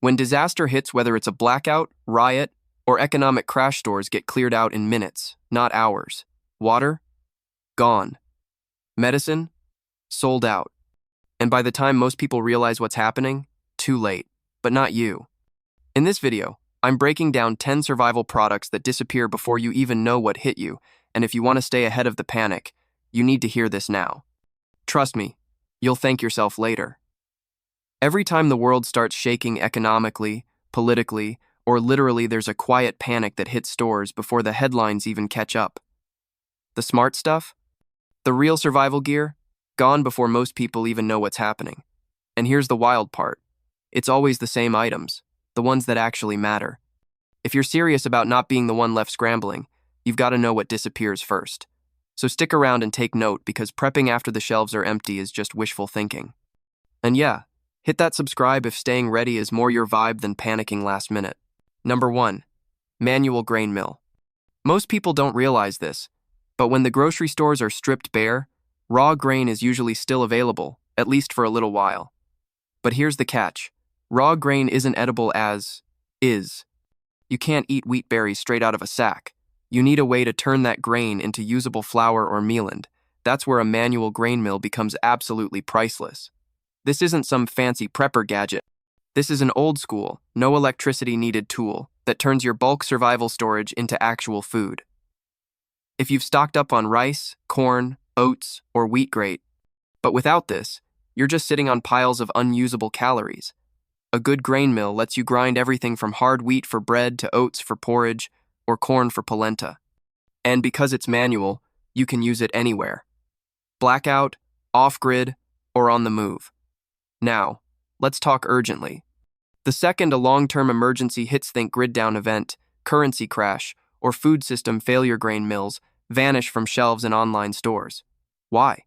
When disaster hits, whether it's a blackout, riot, or economic crash, stores get cleared out in minutes, not hours. Water? Gone. Medicine? Sold out. And by the time most people realize what's happening, too late. But not you. In this video, I'm breaking down 10 survival products that disappear before you even know what hit you, and if you want to stay ahead of the panic, you need to hear this now. Trust me, you'll thank yourself later. Every time the world starts shaking economically, politically, or literally, there's a quiet panic that hits stores before the headlines even catch up. The smart stuff? The real survival gear? Gone before most people even know what's happening. And here's the wild part. It's always the same items, the ones that actually matter. If you're serious about not being the one left scrambling, you've got to know what disappears first. So stick around and take note, because prepping after the shelves are empty is just wishful thinking. And yeah, hit that subscribe if staying ready is more your vibe than panicking last minute. Number 1. Manual grain mill. Most people don't realize this, but when the grocery stores are stripped bare, raw grain is usually still available, at least for a little while. But here's the catch. Raw grain isn't edible as is. You can't eat wheat berries straight out of a sack. You need a way to turn that grain into usable flour or meal, and that's where a manual grain mill becomes absolutely priceless. This isn't some fancy prepper gadget. This is an old-school, no electricity needed tool that turns your bulk survival storage into actual food. If you've stocked up on rice, corn, oats, or wheat, great. But without this, you're just sitting on piles of unusable calories. A good grain mill lets you grind everything from hard wheat for bread to oats for porridge or corn for polenta. And because it's manual, you can use it anywhere. Blackout, off-grid, or on the move. Now, let's talk urgently. The second a long-term emergency hits, think grid down event, currency crash, or food system failure, grain mills vanish from shelves in online stores. Why?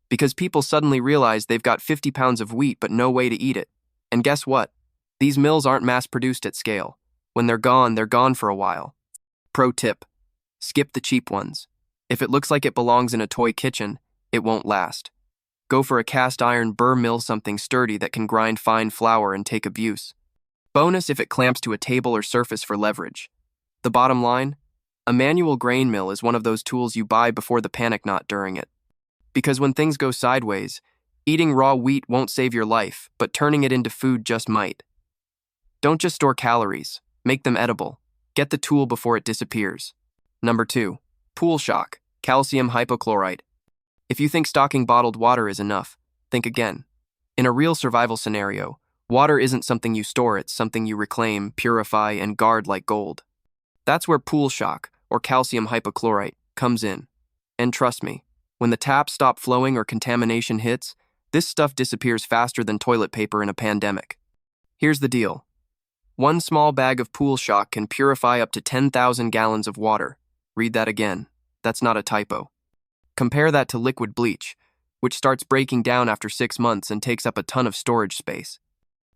Because people suddenly realize they've got 50 pounds of wheat but no way to eat it. And guess what? These mills aren't mass-produced at scale. When they're gone for a while. Pro tip: skip the cheap ones. If it looks like it belongs in a toy kitchen, it won't last. Go for a cast iron burr mill, something sturdy that can grind fine flour and take abuse. Bonus if it clamps to a table or surface for leverage. The bottom line? A manual grain mill is one of those tools you buy before the panic, not during it. Because when things go sideways, eating raw wheat won't save your life, but turning it into food just might. Don't just store calories, make them edible. Get the tool before it disappears. Number 2. Pool shock, calcium hypochlorite. If you think stocking bottled water is enough, think again. In a real survival scenario, water isn't something you store, it's something you reclaim, purify, and guard like gold. That's where pool shock, or calcium hypochlorite, comes in. And trust me, when the taps stop flowing or contamination hits, this stuff disappears faster than toilet paper in a pandemic. Here's the deal. One small bag of pool shock can purify up to 10,000 gallons of water. Read that again. That's not a typo. Compare that to liquid bleach, which starts breaking down after 6 months and takes up a ton of storage space.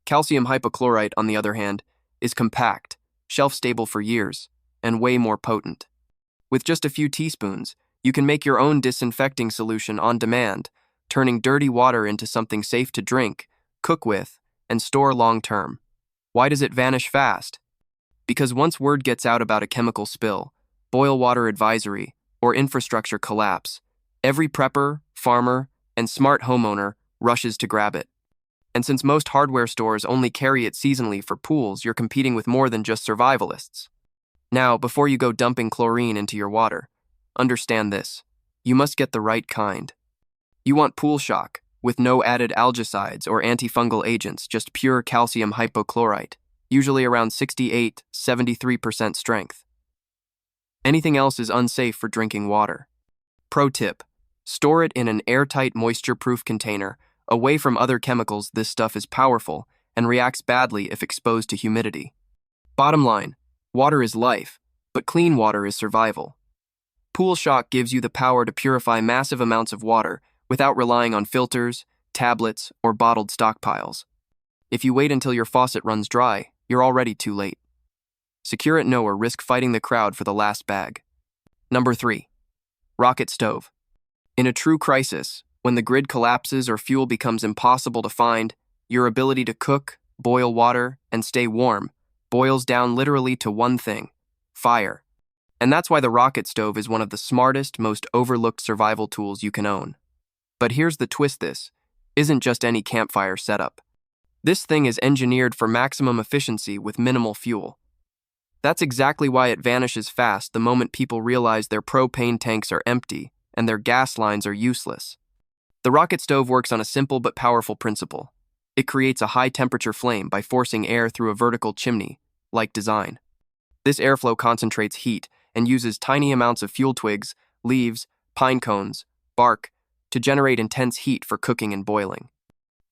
Calcium hypochlorite, on the other hand, is compact, shelf-stable for years, and way more potent. With just a few teaspoons, you can make your own disinfecting solution on demand, turning dirty water into something safe to drink, cook with, and store long-term. Why does it vanish fast? Because once word gets out about a chemical spill, boil water advisory, or infrastructure collapse, every prepper, farmer, and smart homeowner rushes to grab it. And since most hardware stores only carry it seasonally for pools, you're competing with more than just survivalists. Now, before you go dumping chlorine into your water, understand this. You must get the right kind. You want pool shock, with no added algicides or antifungal agents, just pure calcium hypochlorite, usually around 68-73% strength. Anything else is unsafe for drinking water. Pro tip: store it in an airtight, moisture-proof container, away from other chemicals. This stuff is powerful and reacts badly if exposed to humidity. Bottom line, water is life, but clean water is survival. Pool shock gives you the power to purify massive amounts of water without relying on filters, tablets, or bottled stockpiles. If you wait until your faucet runs dry, you're already too late. Secure it now or risk fighting the crowd for the last bag. Number 3. Rocket stove. In a true crisis, when the grid collapses or fuel becomes impossible to find, your ability to cook, boil water, and stay warm boils down literally to one thing: fire. And that's why the rocket stove is one of the smartest, most overlooked survival tools you can own. But here's the twist: this isn't just any campfire setup. This thing is engineered for maximum efficiency with minimal fuel. That's exactly why it vanishes fast the moment people realize their propane tanks are empty and their gas lines are useless. The rocket stove works on a simple but powerful principle. It creates a high-temperature flame by forcing air through a vertical chimney-like design. This airflow concentrates heat and uses tiny amounts of fuel twigs, leaves, pine cones, bark to generate intense heat for cooking and boiling.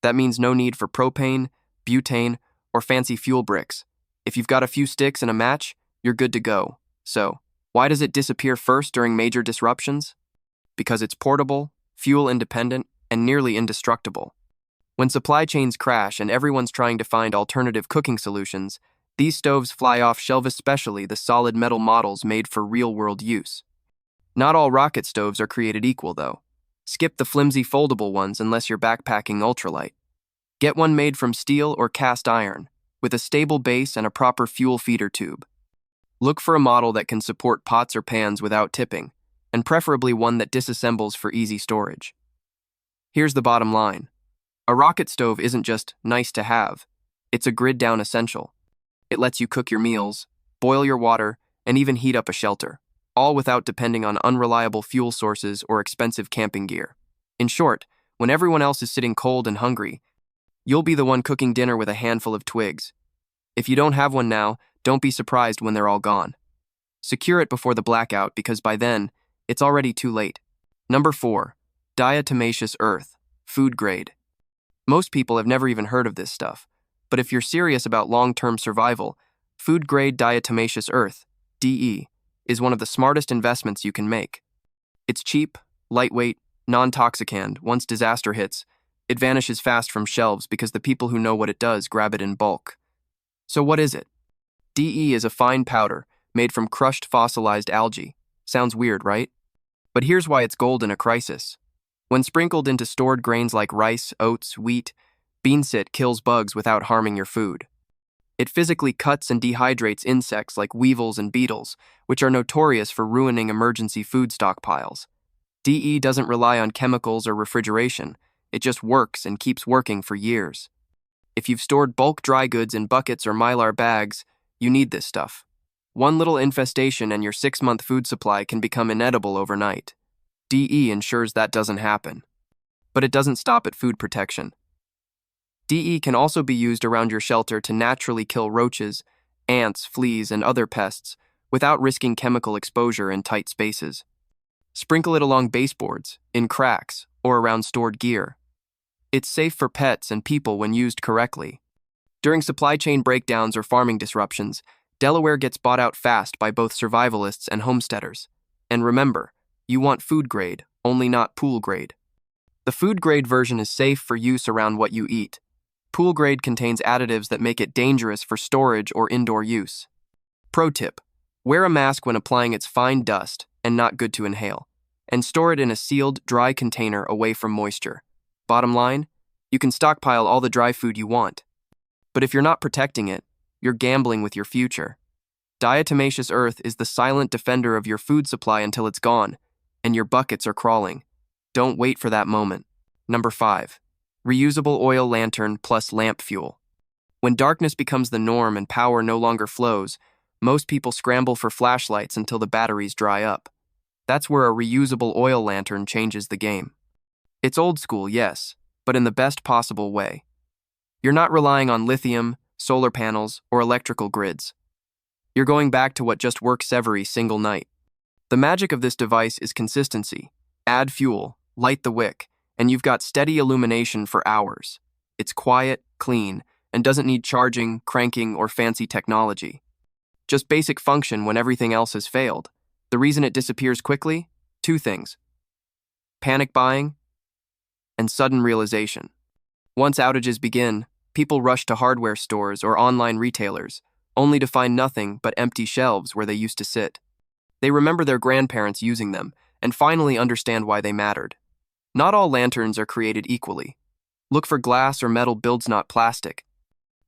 That means no need for propane, butane, or fancy fuel bricks. If you've got a few sticks and a match, you're good to go. So, why does it disappear first during major disruptions? Because it's portable, fuel-independent, and nearly indestructible. When supply chains crash and everyone's trying to find alternative cooking solutions, these stoves fly off shelves, especially the solid metal models made for real-world use. Not all rocket stoves are created equal, though. Skip the flimsy foldable ones unless you're backpacking ultralight. Get one made from steel or cast iron, with a stable base and a proper fuel feeder tube. Look for a model that can support pots or pans without tipping, and preferably one that disassembles for easy storage. Here's the bottom line. A rocket stove isn't just nice to have, it's a grid-down essential. It lets you cook your meals, boil your water, and even heat up a shelter, all without depending on unreliable fuel sources or expensive camping gear. In short, when everyone else is sitting cold and hungry, you'll be the one cooking dinner with a handful of twigs. If you don't have one now, don't be surprised when they're all gone. Secure it before the blackout, because by then, it's already too late. Number 4. Diatomaceous earth, food grade. Most people have never even heard of this stuff, but if you're serious about long-term survival, food-grade diatomaceous earth, DE, is one of the smartest investments you can make. It's cheap, lightweight, non-toxic, and once disaster hits, it vanishes fast from shelves because the people who know what it does grab it in bulk. So what is it? DE is a fine powder made from crushed fossilized algae. Sounds weird, right? But here's why it's gold in a crisis. When sprinkled into stored grains like rice, oats, wheat, beansit kills bugs without harming your food. It physically cuts and dehydrates insects like weevils and beetles, which are notorious for ruining emergency food stockpiles. DE doesn't rely on chemicals or refrigeration. It just works and keeps working for years. If you've stored bulk dry goods in buckets or Mylar bags, you need this stuff. One little infestation and your 6-month food supply can become inedible overnight. DE ensures that doesn't happen. But it doesn't stop at food protection. DE can also be used around your shelter to naturally kill roaches, ants, fleas, and other pests without risking chemical exposure in tight spaces. Sprinkle it along baseboards, in cracks, or around stored gear. It's safe for pets and people when used correctly. During supply chain breakdowns or farming disruptions, Delaware gets bought out fast by both survivalists and homesteaders. And remember, you want food grade, only not pool grade. The food grade version is safe for use around what you eat. Pool grade contains additives that make it dangerous for storage or indoor use. Pro tip: wear a mask when applying its fine dust and not good to inhale, and store it in a sealed, dry container away from moisture. Bottom line, you can stockpile all the dry food you want. But if you're not protecting it, you're gambling with your future. Diatomaceous earth is the silent defender of your food supply until it's gone, and your buckets are crawling. Don't wait for that moment. Number 5. Reusable oil lantern plus lamp fuel. When darkness becomes the norm and power no longer flows, most people scramble for flashlights until the batteries dry up. That's where a reusable oil lantern changes the game. It's old school, yes, but in the best possible way. You're not relying on lithium, solar panels, or electrical grids. You're going back to what just works every single night. The magic of this device is consistency. Add fuel, light the wick, and you've got steady illumination for hours. It's quiet, clean, and doesn't need charging, cranking, or fancy technology. Just basic function when everything else has failed. The reason it disappears quickly? 2 things: panic buying and sudden realization. Once outages begin, people rush to hardware stores or online retailers, only to find nothing but empty shelves where they used to sit. They remember their grandparents using them and finally understand why they mattered. Not all lanterns are created equally. Look for glass or metal builds, not plastic.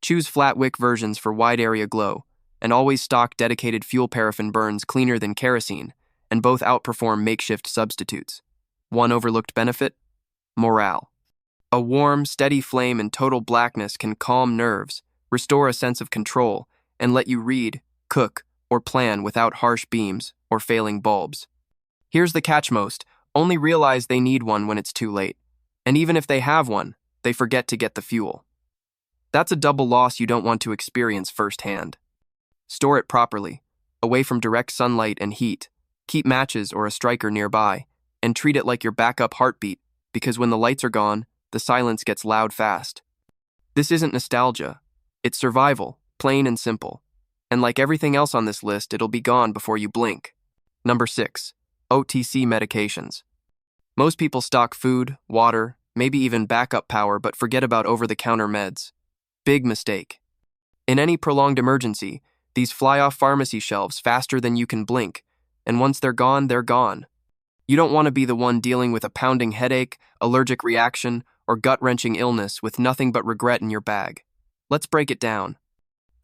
Choose flat wick versions for wide area glow, and always stock dedicated fuel. Paraffin burns cleaner than kerosene, and both outperform makeshift substitutes. One overlooked benefit? Morale. A warm, steady flame in total blackness can calm nerves, restore a sense of control, and let you read, cook, or plan without harsh beams or failing bulbs. Here's the catch: most only realize they need one when it's too late. And even if they have one, they forget to get the fuel. That's a double loss you don't want to experience firsthand. Store it properly, away from direct sunlight and heat. Keep matches or a striker nearby, and treat it like your backup heartbeat, because when the lights are gone, the silence gets loud fast. This isn't nostalgia. It's survival, plain and simple. And like everything else on this list, it'll be gone before you blink. Number 6. OTC medications. Most people stock food, water, maybe even backup power, but forget about over-the-counter meds. Big mistake. In any prolonged emergency, these fly off pharmacy shelves faster than you can blink, and once they're gone, they're gone. You don't want to be the one dealing with a pounding headache, allergic reaction, or gut-wrenching illness with nothing but regret in your bag. Let's break it down.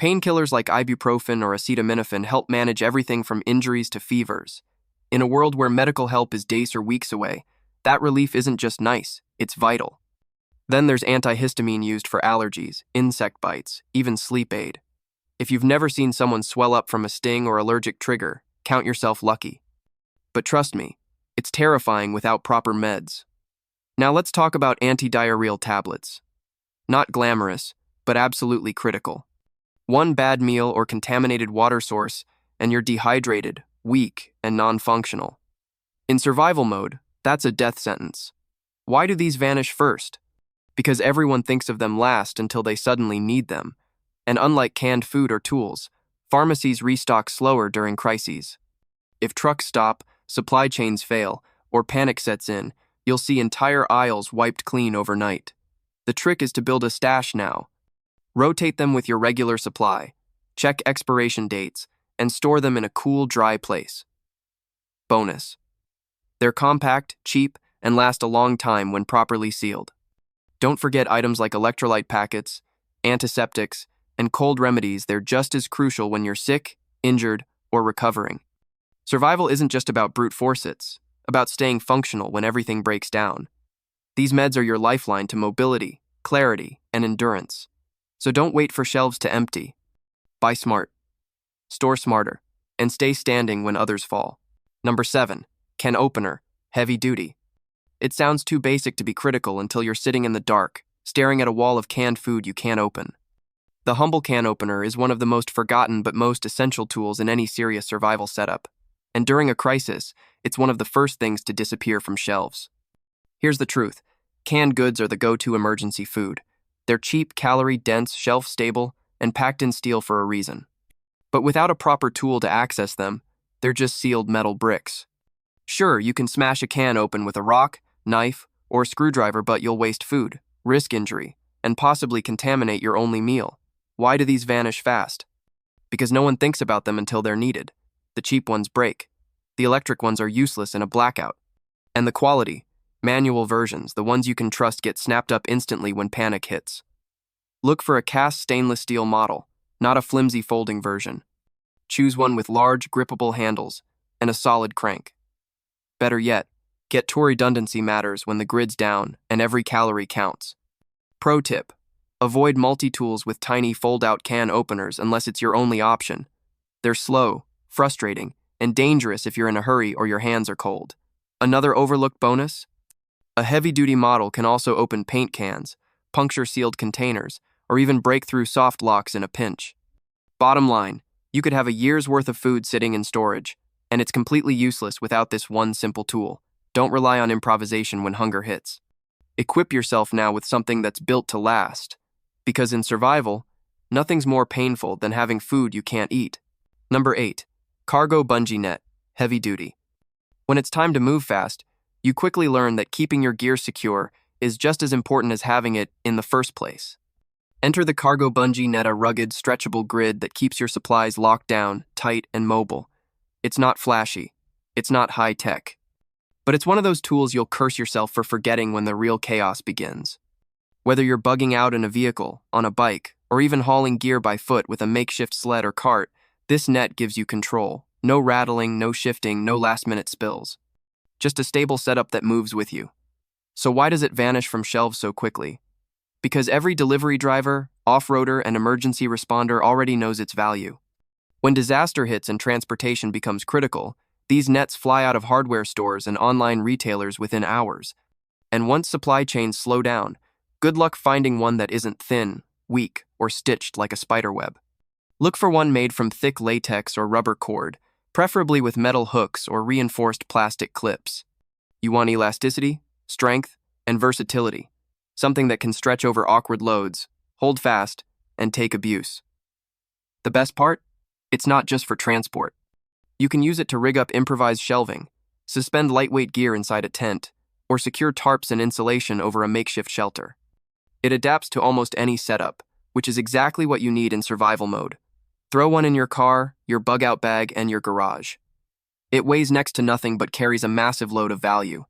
Painkillers like ibuprofen or acetaminophen help manage everything from injuries to fevers. In a world where medical help is days or weeks away, that relief isn't just nice, it's vital. Then there's antihistamine used for allergies, insect bites, even sleep aid. If you've never seen someone swell up from a sting or allergic trigger, count yourself lucky. But trust me, it's terrifying without proper meds. Now let's talk about antidiarrheal tablets. Not glamorous, but absolutely critical. One bad meal or contaminated water source, and you're dehydrated, weak, and non-functional. In survival mode, that's a death sentence. Why do these vanish first? Because everyone thinks of them last until they suddenly need them. And unlike canned food or tools, pharmacies restock slower during crises. If trucks stop, supply chains fail, or panic sets in, you'll see entire aisles wiped clean overnight. The trick is to build a stash now. Rotate them with your regular supply, check expiration dates, and store them in a cool, dry place. Bonus. They're compact, cheap, and last a long time when properly sealed. Don't forget items like electrolyte packets, antiseptics, and cold remedies. They're just as crucial when you're sick, injured, or recovering. Survival isn't just about brute force, it's about staying functional when everything breaks down. These meds are your lifeline to mobility, clarity, and endurance. So don't wait for shelves to empty. Buy smart, store smarter, and stay standing when others fall. Number 7. Can opener, heavy duty. It sounds too basic to be critical until you're sitting in the dark, staring at a wall of canned food you can't open. The humble can opener is one of the most forgotten but most essential tools in any serious survival setup. And during a crisis, it's one of the first things to disappear from shelves. Here's the truth. Canned goods are the go-to emergency food. They're cheap, calorie-dense, shelf-stable, and packed in steel for a reason. But without a proper tool to access them, they're just sealed metal bricks. Sure, you can smash a can open with a rock, knife, or a screwdriver, but you'll waste food, risk injury, and possibly contaminate your only meal. Why do these vanish fast? Because no one thinks about them until they're needed. The cheap ones break. The electric ones are useless in a blackout. And the quality, manual versions, the ones you can trust, get snapped up instantly when panic hits. Look for a cast stainless steel model, not a flimsy folding version. Choose one with large, grippable handles and a solid crank. Better yet, get tool. Redundancy matters when the grid's down and every calorie counts. Pro tip: avoid multi-tools with tiny fold-out can openers unless it's your only option. They're slow, frustrating, and dangerous if you're in a hurry or your hands are cold. Another overlooked bonus? A heavy-duty model can also open paint cans, puncture sealed containers, or even break through soft locks in a pinch. Bottom line, you could have a year's worth of food sitting in storage, and it's completely useless without this one simple tool. Don't rely on improvisation when hunger hits. Equip yourself now with something that's built to last, because in survival, nothing's more painful than having food you can't eat. Number 8. Cargo bungee net, heavy duty. When it's time to move fast, you quickly learn that keeping your gear secure is just as important as having it in the first place. Enter the cargo bungee net, a rugged, stretchable grid that keeps your supplies locked down, tight, and mobile. It's not flashy. It's not high-tech. But it's one of those tools you'll curse yourself for forgetting when the real chaos begins. Whether you're bugging out in a vehicle, on a bike, or even hauling gear by foot with a makeshift sled or cart, this net gives you control. No rattling, no shifting, no last-minute spills. Just a stable setup that moves with you. So why does it vanish from shelves so quickly? Because every delivery driver, off-roader, and emergency responder already knows its value. When disaster hits and transportation becomes critical, these nets fly out of hardware stores and online retailers within hours. And once supply chains slow down, good luck finding one that isn't thin, weak, or stitched like a spiderweb. Look for one made from thick latex or rubber cord, preferably with metal hooks or reinforced plastic clips. You want elasticity, strength, and versatility, something that can stretch over awkward loads, hold fast, and take abuse. The best part? It's not just for transport. You can use it to rig up improvised shelving, suspend lightweight gear inside a tent, or secure tarps and insulation over a makeshift shelter. It adapts to almost any setup, which is exactly what you need in survival mode. Throw one in your car, your bug-out bag, and your garage. It weighs next to nothing but carries a massive load of value.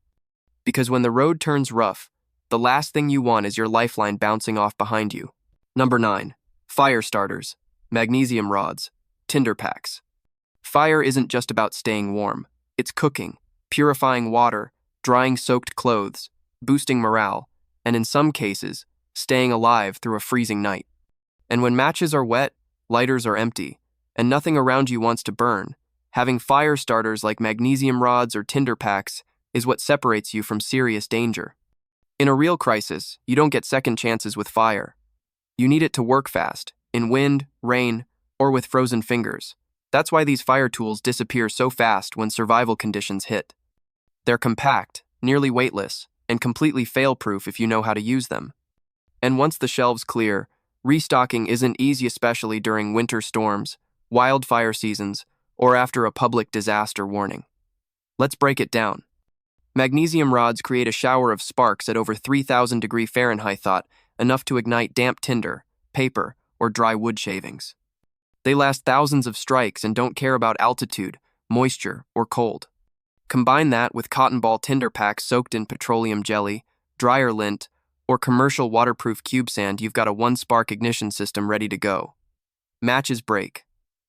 Because when the road turns rough, the last thing you want is your lifeline bouncing off behind you. Number 9. Fire starters, magnesium rods, tinder packs. Fire isn't just about staying warm. It's cooking, purifying water, drying soaked clothes, boosting morale, and in some cases, staying alive through a freezing night. And when matches are wet, lighters are empty, and nothing around you wants to burn, having fire starters like magnesium rods or tinder packs is what separates you from serious danger. In a real crisis, you don't get second chances with fire. You need it to work fast, in wind, rain, or with frozen fingers. That's why these fire tools disappear so fast when survival conditions hit. They're compact, nearly weightless, and completely fail-proof if you know how to use them. And once the shelves clear, restocking isn't easy, especially during winter storms, wildfire seasons, or after a public disaster warning. Let's break it down. Magnesium rods create a shower of sparks at over 3,000 degrees Fahrenheit, enough to ignite damp tinder, paper, or dry wood shavings. They last thousands of strikes and don't care about altitude, moisture, or cold. Combine that with cotton ball tinder packs soaked in petroleum jelly, dryer lint, or commercial waterproof cube sand, you've got a one-spark ignition system ready to go. Matches break.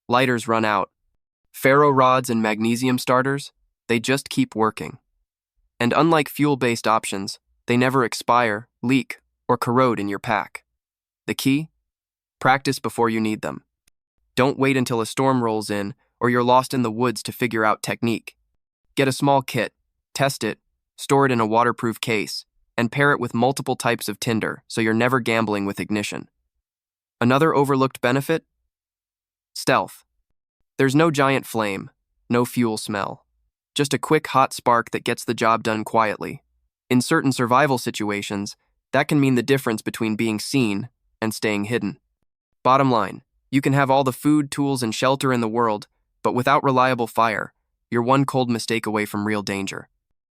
Lighters run out. Ferro rods and magnesium starters, they just keep working. And unlike fuel-based options, they never expire, leak, or corrode in your pack. The key? Practice before you need them. Don't wait until a storm rolls in or you're lost in the woods to figure out technique. Get a small kit, test it, store it in a waterproof case, and pair it with multiple types of tinder so you're never gambling with ignition. Another overlooked benefit? Stealth. There's no giant flame, no fuel smell. Just a quick hot spark that gets the job done quietly. In certain survival situations, that can mean the difference between being seen and staying hidden. Bottom line, you can have all the food, tools, and shelter in the world, but without reliable fire, you're one cold mistake away from real danger.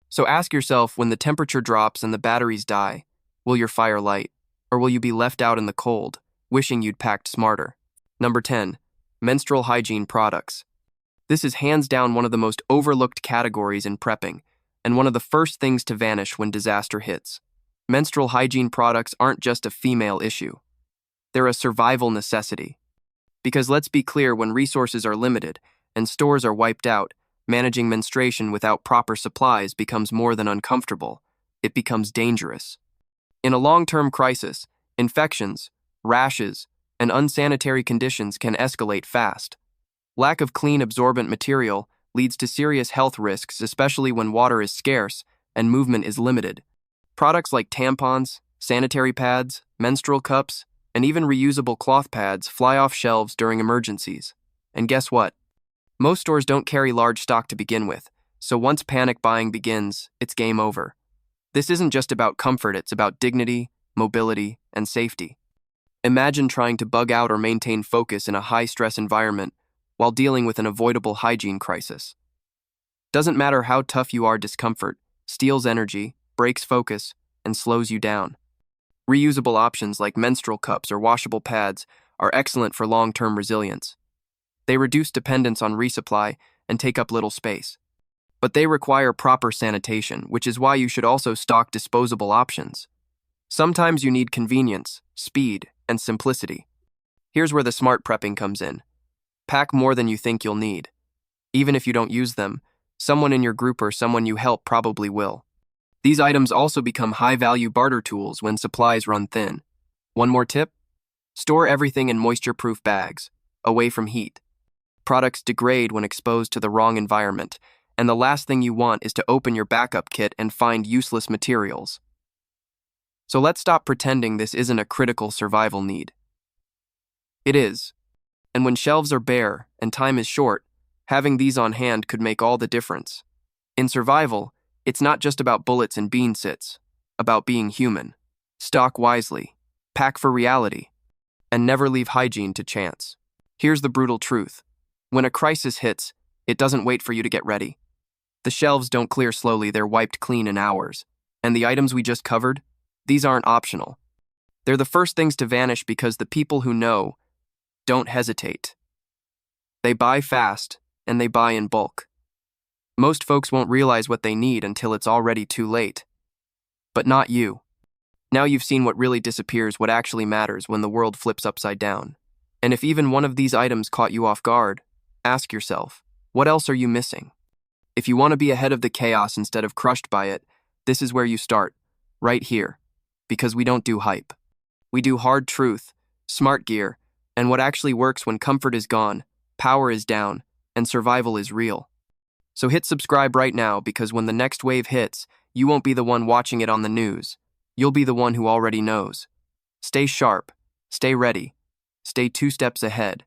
So ask yourself, when the temperature drops and the batteries die, will your fire light, or will you be left out in the cold, wishing you'd packed smarter? Number 10. Menstrual hygiene products. This is hands down one of the most overlooked categories in prepping, and one of the first things to vanish when disaster hits. Menstrual hygiene products aren't just a female issue. They're a survival necessity. Because let's be clear, when resources are limited and stores are wiped out, managing menstruation without proper supplies becomes more than uncomfortable. It becomes dangerous. In a long-term crisis, infections, rashes, and unsanitary conditions can escalate fast. Lack of clean absorbent material leads to serious health risks, especially when water is scarce and movement is limited. Products like tampons, sanitary pads, menstrual cups, and even reusable cloth pads fly off shelves during emergencies. And guess what? Most stores don't carry large stock to begin with, so once panic buying begins, it's game over. This isn't just about comfort, it's about dignity, mobility, and safety. Imagine trying to bug out or maintain focus in a high-stress environment while dealing with an avoidable hygiene crisis. Doesn't matter how tough you are, discomfort steals energy, breaks focus, and slows you down. Reusable options like menstrual cups or washable pads are excellent for long-term resilience. They reduce dependence on resupply and take up little space. But they require proper sanitation, which is why you should also stock disposable options. Sometimes you need convenience, speed, and simplicity. Here's where the smart prepping comes in. Pack more than you think you'll need. Even if you don't use them, someone in your group or someone you help probably will. These items also become high-value barter tools when supplies run thin. One more tip? Store everything in moisture-proof bags, away from heat. Products degrade when exposed to the wrong environment, and the last thing you want is to open your backup kit and find useless materials. So let's stop pretending this isn't a critical survival need. It is. And when shelves are bare and time is short, having these on hand could make all the difference. In survival, it's not just about bullets and bean sits, about being human. Stock wisely, pack for reality, and never leave hygiene to chance. Here's the brutal truth. When a crisis hits, it doesn't wait for you to get ready. The shelves don't clear slowly, they're wiped clean in hours. And the items we just covered, these aren't optional. They're the first things to vanish because the people who know don't hesitate. They buy fast, and they buy in bulk. Most folks won't realize what they need until it's already too late. But not you. Now you've seen what really disappears, what actually matters when the world flips upside down. And if even one of these items caught you off guard, ask yourself, what else are you missing? If you want to be ahead of the chaos instead of crushed by it, this is where you start, right here. Because we don't do hype. We do hard truth, smart gear, and what actually works when comfort is gone, power is down, and survival is real. So hit subscribe right now, because when the next wave hits, you won't be the one watching it on the news. You'll be the one who already knows. Stay sharp, stay ready, stay 2 steps ahead.